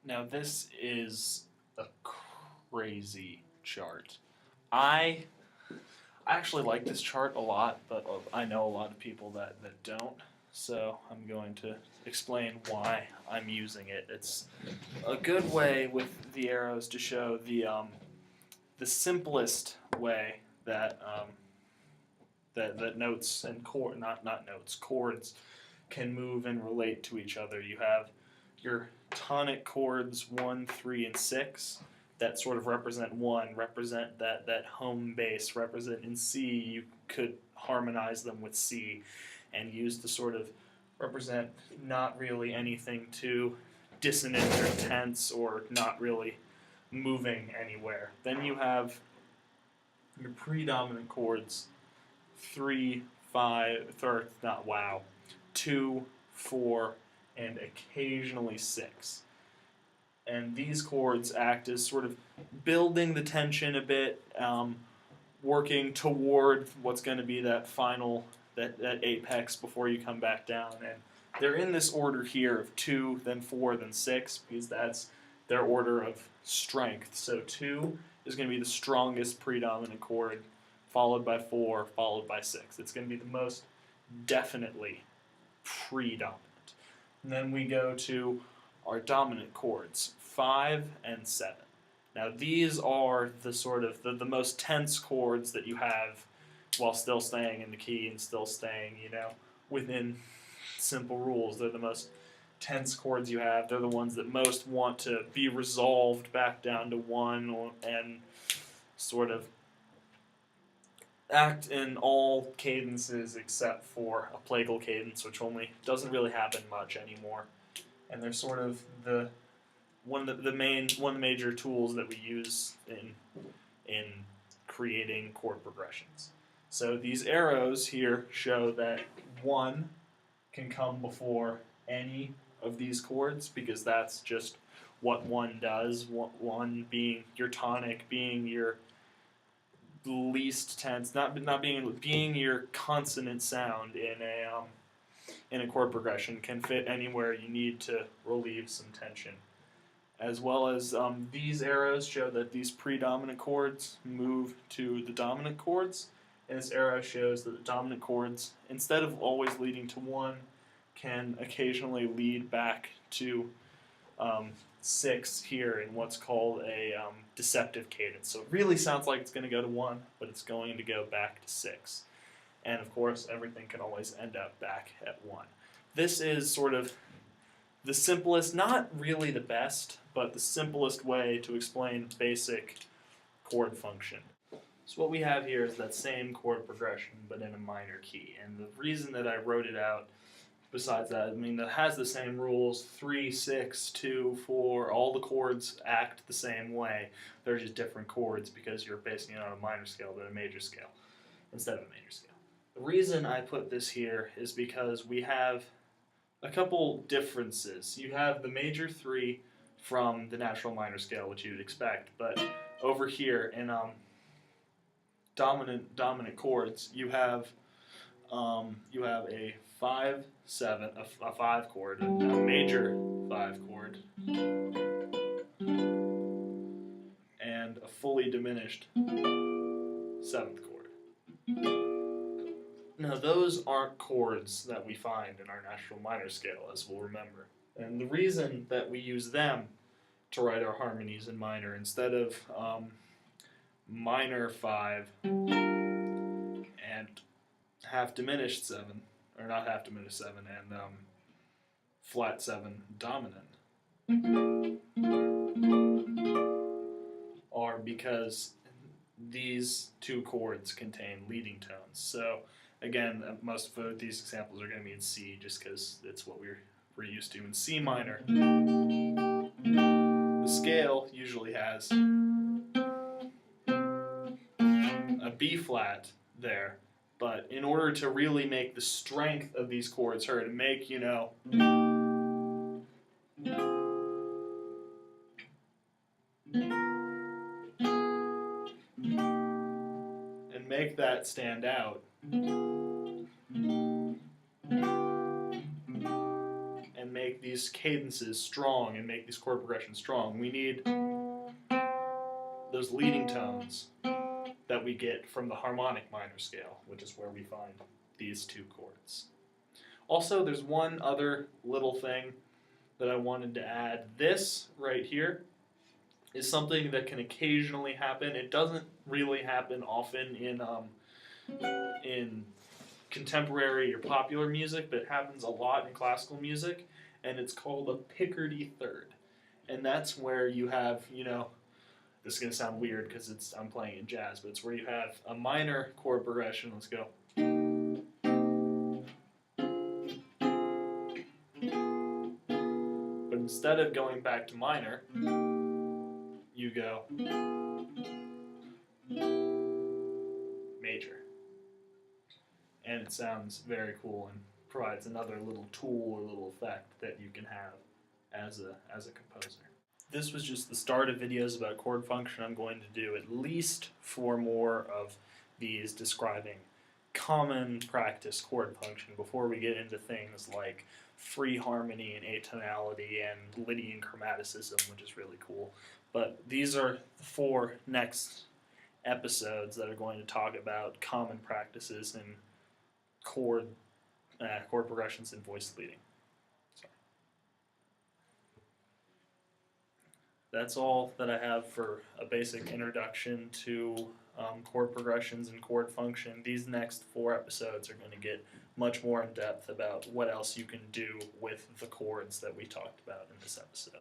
Now this is a crazy chart. I actually like this chart a lot, but I know a lot of people that don't. So I'm going to explain why I'm using it. It's a good way with the arrows to show the simplest way that notes and not notes chords can move and relate to each other. You have your tonic chords 1, 3, and 6 that sort of represent one, represent that home base, represent in C. You could harmonize them with C and use to sort of represent not really anything too dissonant or tense or not really moving anywhere. Then you have your predominant chords 3, 5, or not wow, 2, 4, and occasionally 6. And these chords act as sort of building the tension a bit, working toward what's going to be that final, that apex before you come back down. And they're in this order here of 2, then 4, then 6, because that's their order of strength. So 2 is going to be the strongest predominant chord, followed by 4, followed by 6. It's going to be the most definitely predominant. And then we go to our dominant chords, 5 and 7. Now these are the sort of the most tense chords that you have while still staying in the key and still staying, within simple rules. They're the most tense chords you have. They're the ones that most want to be resolved back down to 1 and sort of act in all cadences except for a plagal cadence, which only doesn't really happen much anymore. And they're sort of one of the major tools that we use in creating chord progressions. So these arrows here show that 1 can come before any of these chords because that's just what 1 does. 1 being your tonic, being your least tense, not being your consonant sound in a chord progression, can fit anywhere you need to relieve some tension. As well as these arrows show that these predominant chords move to the dominant chords, and this arrow shows that the dominant chords, instead of always leading to 1, can occasionally lead back to 6 here in what's called a deceptive cadence. So it really sounds like it's going to go to 1, but it's going to go back to 6. And of course, everything can always end up back at 1. This is sort of the simplest, not really the best, but the simplest way to explain basic chord function. So what we have here is that same chord progression, but in a minor key. And the reason that I wrote it out, besides that, it has the same rules, 3, 6, 2, 4, all the chords act the same way. They're just different chords because you're basing it on a minor scale than a major scale instead of a major scale. The reason I put this here is because we have a couple differences. You have the major 3 from the natural minor scale, which you'd expect, but over here in dominant chords, you have a 5, 7, a 5 chord, a major 5 chord, and a fully diminished 7th chord. Now those aren't chords that we find in our natural minor scale, as we'll remember. And the reason that we use them to write our harmonies in minor instead of minor 5 and half diminished 7, or not half diminished 7, and flat 7 dominant, are because these 2 chords contain leading tones. So again, most of these examples are going to be in C just because it's what we're used to. In C minor, the scale usually has a B flat there, but in order to really make the strength of these chords heard, and make, and make that stand out, and make these cadences strong and make these chord progressions strong, we need those leading tones that we get from the harmonic minor scale, which is where we find these two chords. Also, there's one other little thing that I wanted to add. This right here is something that can occasionally happen. It doesn't really happen often in contemporary or popular music, but it happens a lot in classical music, and it's called a Picardy third. And that's where you have, this is going to sound weird because I'm playing in jazz, but it's where you have a minor chord progression. Let's go. But instead of going back to minor, you go major. And it sounds very cool and provides another little tool or little effect that you can have as a composer. This was just the start of videos about chord function. I'm going to do at least 4 more of these describing common practice chord function before we get into things like free harmony and atonality and Lydian chromaticism, which is really cool. But these are the 4 next episodes that are going to talk about common practices in chord progressions and voice leading. That's all that I have for a basic introduction to chord progressions and chord function. These next 4 episodes are going to get much more in depth about what else you can do with the chords that we talked about in this episode.